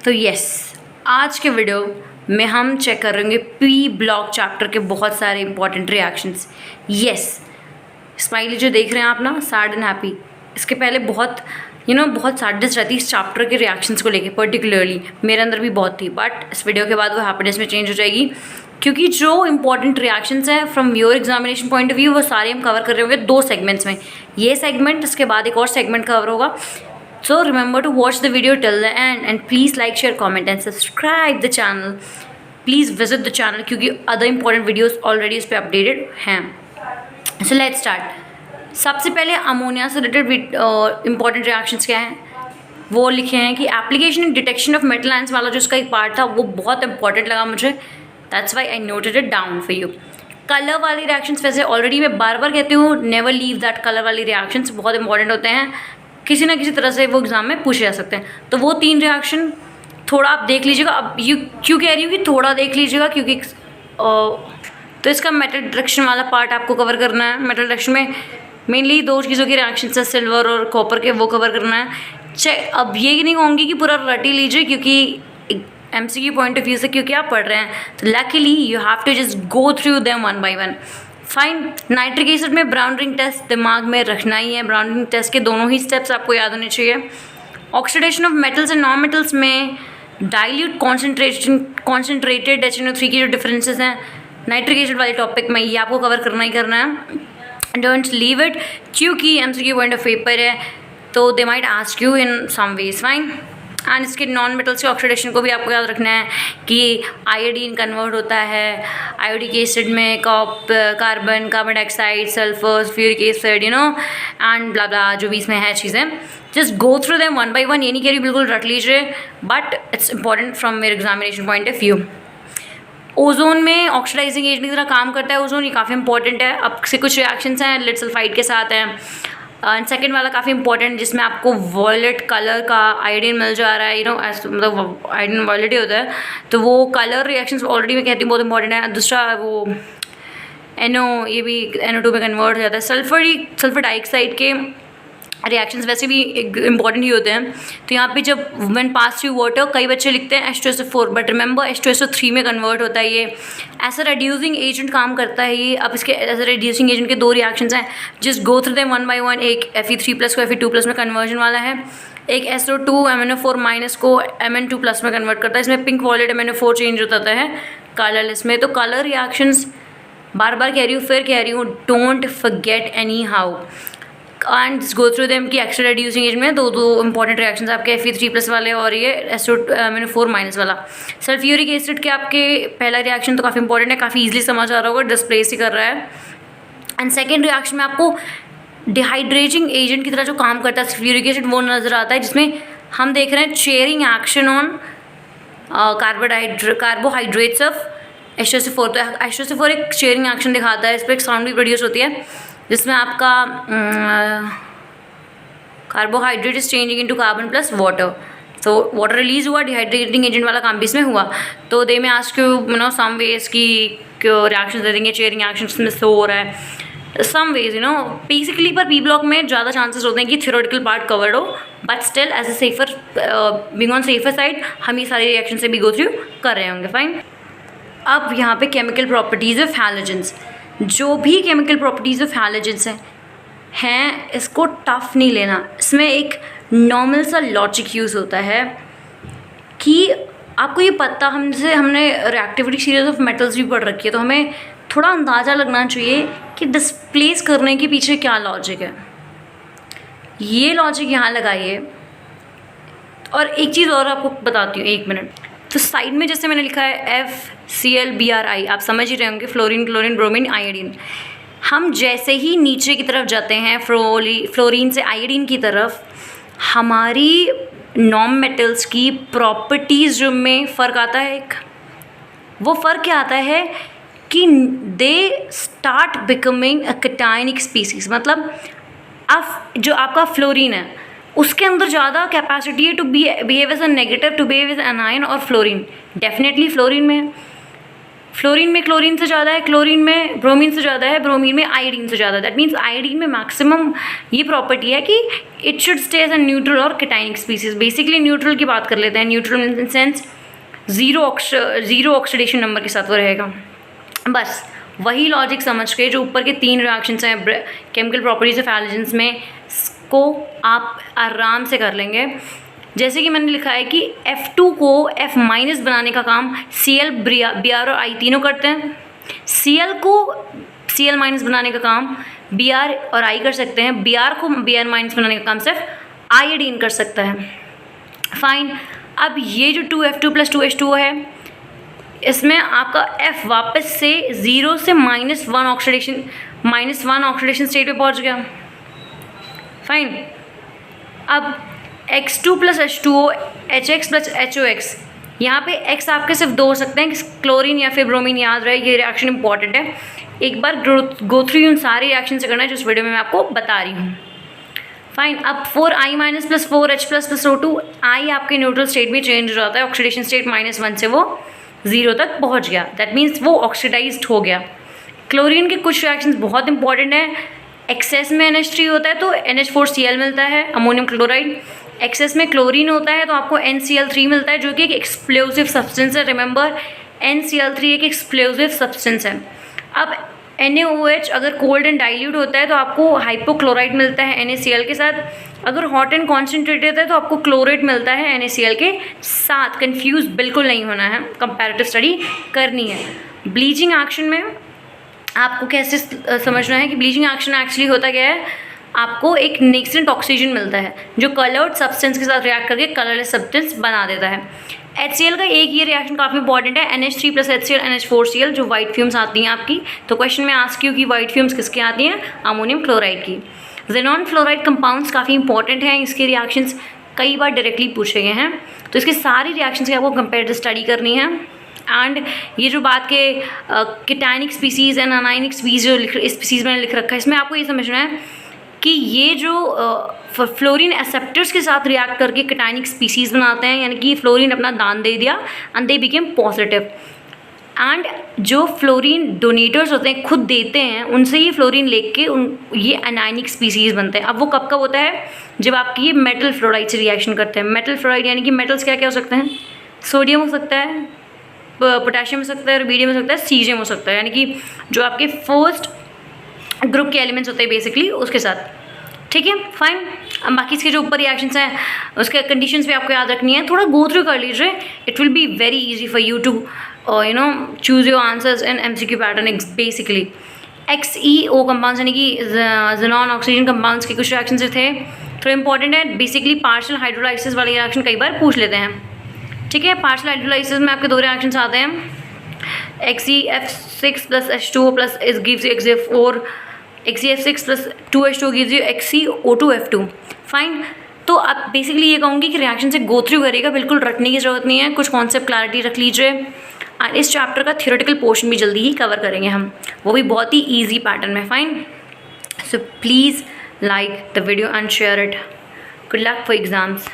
तो यस, आज के वीडियो में हम चेक करेंगे पी ब्लॉक चैप्टर के बहुत सारे इंपॉर्टेंट रिएक्शंस। यस, स्माइली जो देख रहे हैं आप ना, सैड एंड हैप्पी, इसके पहले बहुत बहुत सैडनेस रहती है इस चैप्टर के रिएक्शंस को लेके। पर्टिकुलरली मेरे अंदर भी बहुत थी, बट इस वीडियो के बाद वो हैप्पीनेस में चेंज हो जाएगी, क्योंकि जो इंपॉर्टेंट रिएक्शंस हैं from your examination point of view वो सारे हम कवर कर रहे होंगे 2 सेगमेंट्स में। ये सेगमेंट, इसके बाद एक और सेगमेंट कवर होगा। So remember to watch the video till the end and please like, share, comment and subscribe the channel. Please visit the channel क्योंकि other important videos already इस पे updated हैं। So let's start. सबसे पहले ammonia से related important reactions क्या हैं वो लिखे हैं कि application and detection of metal ions वाला जो इसका एक पार्ट था वो बहुत important लगा मुझे। That's why I noted it down for you. Colour वाली रिएक्शंस वैसे ऑलरेडी मैं बार बार कहती हूँ, नेवर लीव दैट कलर वाली रिएक्शंस बहुत इंपॉर्टेंट होते हैं, किसी ना किसी तरह से वो एग्ज़ाम में पूछे जा सकते हैं। तो वो 3 रिएक्शन थोड़ा आप देख लीजिएगा। अब यू क्यों कह रही हूँ कि थोड़ा देख लीजिएगा, क्योंकि तो इसका मेटल डिटेक्शन वाला पार्ट आपको कवर करना है। मेटल डिटेक्शन में मेनली 2 चीज़ों की रिएक्शन है, सिल्वर और कॉपर के, वो कवर करना है। अब ये नहीं कहूँगी कि पूरा रट ही लीजिए, क्योंकि MCQ पॉइंट ऑफ व्यू से क्योंकि आप पढ़ रहे हैं, तो luckily you have to just go through them one by one. Fine. Nitric acid में ब्राउन रिंग टेस्ट दिमाग में रखना ही है। ब्राउन रिंग टेस्ट के दोनों ही स्टेप्स आपको याद होने चाहिए। Oxidation of metals and non metals में डाइल्यूट कॉन्सेंट्रेटेड HNO3 की जो डिफरेंसेस हैं नाइट्रिक एसिड वाले टॉपिक में, ये आपको कवर करना ही करना है। डोंट लीव इट, क्योंकि MCQ पॉइंट ऑफ पेपर है, तो they might ask you in some ways. Fine. And इसके नॉन मेटल्स के ऑक्सीडेशन को भी आपको याद रखना है कि आयोडीन कन्वर्ट होता है आयोडिक एसिड में, carbon dioxide, sulphuric acid, and blah blah जो भी इसमें है चीज़ें। Just go through them one by one. ये नहीं कह रही बिल्कुल रट लीजिए, बट इट्स इंपॉर्टेंट फ्रॉम मेरे examination point of view. Ozone में ऑक्सीडाइजिंग एजेंट की तरह काम करता है ओजोन, ये काफ़ी इंपॉर्टेंट है। अब से कुछ रिएक्शंस हैं लेड सल्फाइड के साथ हैं। एंड सेकेंड वाला काफ़ी इंपॉर्टेंट, जिसमें आपको वॉयलेट कलर का आयोडीन मिल जा रहा है, मतलब आयोडीन वॉयलेट ही होता है, तो वो कलर रिएक्शंस ऑलरेडी मैं कहती हूँ बहुत इंपॉर्टेंट है। दूसरा वो NO, ये भी NO2 में कन्वर्ट हो जाता है। सल्फर डाइऑक्साइड के रिएक्शंस वैसे भी इंपॉर्टेंट ही होते हैं। तो यहाँ पे जब व्हेन पास थ्रू वाटर, कई बच्चे लिखते हैं H2SO4, बट रिमेंबर H2SO3 में कन्वर्ट होता है। ये एज अ रिड्यूसिंग एजेंट काम करता है ये। अब इसके एज अ रिड्यूसिंग एजेंट के 2 रिएक्शंस हैं, just go through them one by one. एक Fe3+ को Fe2+ में कन्वर्जन वाला है, एक SO2 MnO4- को Mn2+ में कन्वर्ट करता है। इसमें पिंक वॉलेट MnO4 चेंज होता है कलरलेस में। तो कलर रिएक्शंस बार बार कह रही हूँ, फिर कह रही हूँ, don't forget any how and go through them की एक्स्ट्रा रिड्यूसिंग एजेंट में 2 इंपॉर्टेंट रिएक्शंस आपके Fe3+ वाले और ये MnO4- वाला। सल्फ्यूरिक एसिड के आपके पहला रिएक्शन तो काफ़ी इंपॉर्टेंट है, काफ़ी ईजिली समझ आ रहा होगा, डिस्प्लेस ही कर रहा है। एंड सेकेंड रिएक्शन में आपको डिहाइड्रेटिंग एजेंट की तरह जो काम करता है सल्फ्यूरिक एसिड, वो नज़र आता है, जिसमें हम देख रहे हैं charring action on carbohydrates of H2SO4। तो H2SO4 एक चेयरिंग एक्शन दिखाता है, इस पर एक साउंड भी प्रोड्यूस होती है, जिसमें आपका carbohydrate is changing into carbon plus water. तो वाटर रिलीज हुआ, डिहाइड्रेटिंग एजेंट वाला काम भी इसमें हुआ। तो they may ask you some ways की रिएक्शन दे देंगे, चेयरिंग एक्शन में शो हो रहा है सम वेज बेसिकली। पर पी ब्लॉक में ज़्यादा चांसेस होते हैं कि थ्योरेटिकल पार्ट कवर्ड हो, but still as a safer being on safer side हम ये सारे रिएक्शन से भी गो थ्रू कर रहे होंगे। फाइन। अब यहाँ पे केमिकल प्रॉपर्टीज़ ऑफ हैलोजेंस, जो भी केमिकल प्रॉपर्टीज़ ऑफ हैलोजेंस हैं इसको टफ नहीं लेना। इसमें एक नॉर्मल सा लॉजिक यूज़ होता है कि आपको ये पता, हमने रिएक्टिविटी सीरीज ऑफ मेटल्स भी पढ़ रखी है, तो हमें थोड़ा अंदाज़ा लगना चाहिए कि डिस्प्लेस करने के पीछे क्या लॉजिक है। ये लॉजिक यहाँ लगाइए। और एक चीज़ और आपको बताती हूँ, 1 मिनट। तो साइड में जैसे मैंने लिखा है FCl-Bri, आप समझ ही रहे होंगे, फ्लोरीन, क्लोरीन, ब्रोमीन, आयोडीन। हम जैसे ही नीचे की तरफ जाते हैं फ्लोरीन से आयोडीन की तरफ, हमारी नॉन मेटल्स की प्रॉपर्टीज़ में फ़र्क आता है। एक वो फ़र्क क्या आता है कि they start becoming a cationic species. मतलब अब जो आपका फ्लोरीन है उसके अंदर ज़्यादा कैपेसिटी है to behave as a negative, to behave as anion, और फ्लोरीन डेफिनेटली फ्लोरीन में है। फ्लोरीन में क्लोरीन से ज़्यादा है, क्लोरीन में ब्रोमीन से ज़्यादा है, ब्रोमीन में आयोडीन से ज़्यादा है। दैट मीन्स आयोडीन में मैक्सिमम ये प्रॉपर्टी है कि it should stay as a neutral और कैटायनिक स्पीसीज। बेसिकली न्यूट्रल की बात कर लेते हैं। Neutral in sense zero oxidation number के साथ वो रहेगा। बस वही लॉजिक समझ के जो ऊपर के 3 रिएक्शंस हैं केमिकल प्रॉपर्टीज ऑफ हैलोजेंस में, इसको आप आराम से कर लेंगे। जैसे कि मैंने लिखा है कि F2 को F- बनाने का काम Cl, Br और I तीनों करते हैं। Cl को Cl- बनाने का काम Br और I कर सकते हैं। Br को Br- बनाने का काम सिर्फ आयोडीन कर सकता है। फाइन। अब ये जो 2F2 + 2H2O है, इसमें आपका F वापस से 0 से -1 ऑक्सीडेशन स्टेट पे पहुंच गया। फाइन। अब X2 + H2O, HX + HOX, यहाँ पे X आपके सिर्फ 2 हो सकते हैं, क्लोरीन या फिर ब्रोमीन। याद रहे ये रिएक्शन इंपॉर्टेंट है। एक बार गो थ्रू उन सारे रिएक्शन से करना है जो इस वीडियो में मैं आपको बता रही हूँ। फाइन। अब 4I- + 4H+ + O2, I आपके न्यूट्रल स्टेट में चेंज हो जाता है। ऑक्सीडेशन स्टेट -1 से वो 0 तक पहुँच गया। दैट मीन्स वो ऑक्सीडाइज्ड हो गया। क्लोरीन के कुछ रिएक्शंस बहुत इंपॉर्टेंट हैं। एक्सेस में NH3 होता है तो NH4Cl मिलता है, अमोनियम क्लोराइड। एक्सेस में क्लोरीन होता है तो आपको NCl3 मिलता है, जो कि एक एक्सप्लोसिव सब्सटेंस है। रिमेंबर, NCl3 एक एक्सप्लोसिव सब्सटेंस है। अब NaOH अगर कोल्ड एंड डाइल्यूट होता है तो आपको हाइपोक्लोराइड मिलता है NaCl के साथ। अगर हॉट एंड कॉन्सेंट्रेटेड है तो आपको क्लोरेट मिलता है NaCl के साथ। कन्फ्यूज बिल्कुल नहीं होना है, कंपैरेटिव स्टडी करनी है। ब्लीचिंग एक्शन में आपको कैसे समझना है कि ब्लीचिंग एक्शन एक्चुअली होता क्या है। आपको एक नेक्सेंट ऑक्सीजन मिलता है जो कलर्ड सब्सटेंस के साथ रिएक्ट करके कलरलेस सब्सटेंस बना देता है। HCl का एक ये रिएक्शन काफ़ी इंपॉर्टेंट है, NH3 + HCl NH4Cl, जो वाइट फ्यूम्स आती हैं आपकी। तो क्वेश्चन में आस्क यू कि वाइट फ्यूम्स किसकी आती हैं? अमोनियम क्लोराइड की। जेनॉन फ्लोराइड कंपाउंड्स काफ़ी इंपॉर्टेंट हैं, इसके रिएक्शंस कई बार डायरेक्टली पूछे गए हैं। तो इसके सारी रिएक्शंस की आपको कंपेरेटिव स्टडी करनी है। एंड ये जो बात के cationic species and anionic species जो स्पीसीज मैंने लिख रखा है, इसमें आपको ये समझना है कि ये जो फ्लोरीन एक्सेप्टर्स के साथ रिएक्ट करके कैटायनिक स्पीसीज बनाते हैं, यानी कि फ्लोरीन अपना दान दे दिया and they became positive. And जो फ्लोरीन डोनेटर्स होते हैं, खुद देते हैं, उनसे ये फ्लोरीन लेके ये अनायनिक स्पीसीज बनते हैं। अब वो कब कब होता है? जब आपकी ये मेटल फ्लोराइड से रिएक्शन करते हैं। मेटल फ्लोराइड यानी कि मेटल्स क्या क्या हो सकते हैं? सोडियम हो सकता है, पोटेशियम हो सकता है, रुबीडियम हो सकता है, सीजियम हो सकता है, यानी कि जो आपके फर्स्ट ग्रुप के एलिमेंट्स होते हैं बेसिकली उसके साथ। ठीक है, फाइन। अब बाकी इसके जो ऊपर रिएक्शंस हैं उसके कंडीशंस भी आपको याद रखनी है, थोड़ा गो थ्रू कर लीजिए। It will be very easy for you to choose your answers in MCQ pattern. Basically XeO compounds यानी कि ज़ेनॉन ऑक्सीजन कंपाउंड्स के कुछ रिएक्शन थे, थोड़ा इंपॉर्टेंट है। बेसिकली पार्शियल हाइड्रोलाइसिस वाले रिएक्शन कई बार पूछ लेते हैं। ठीक है, पार्शियल हाइड्रोलाइसिस में आपके 2 रिएक्शंस आते हैं, XeF6 + H2O + gives you XeF4, XeF6 + 2H2O gives you XeO2F2। Fine. तो अब बेसिकली ये कहूँगी कि रिएक्शन से गो थ्रू करेगा, बिल्कुल रटने की ज़रूरत नहीं है, कुछ कॉन्सेप्ट क्लैरिटी रख लीजिए। एंड इस चैप्टर का थियोरेटिकल पोर्शन भी जल्दी ही कवर करेंगे हम, वो भी बहुत ही ईजी पैटर्न में। Fine. So please like the video and share it. Good luck for exams.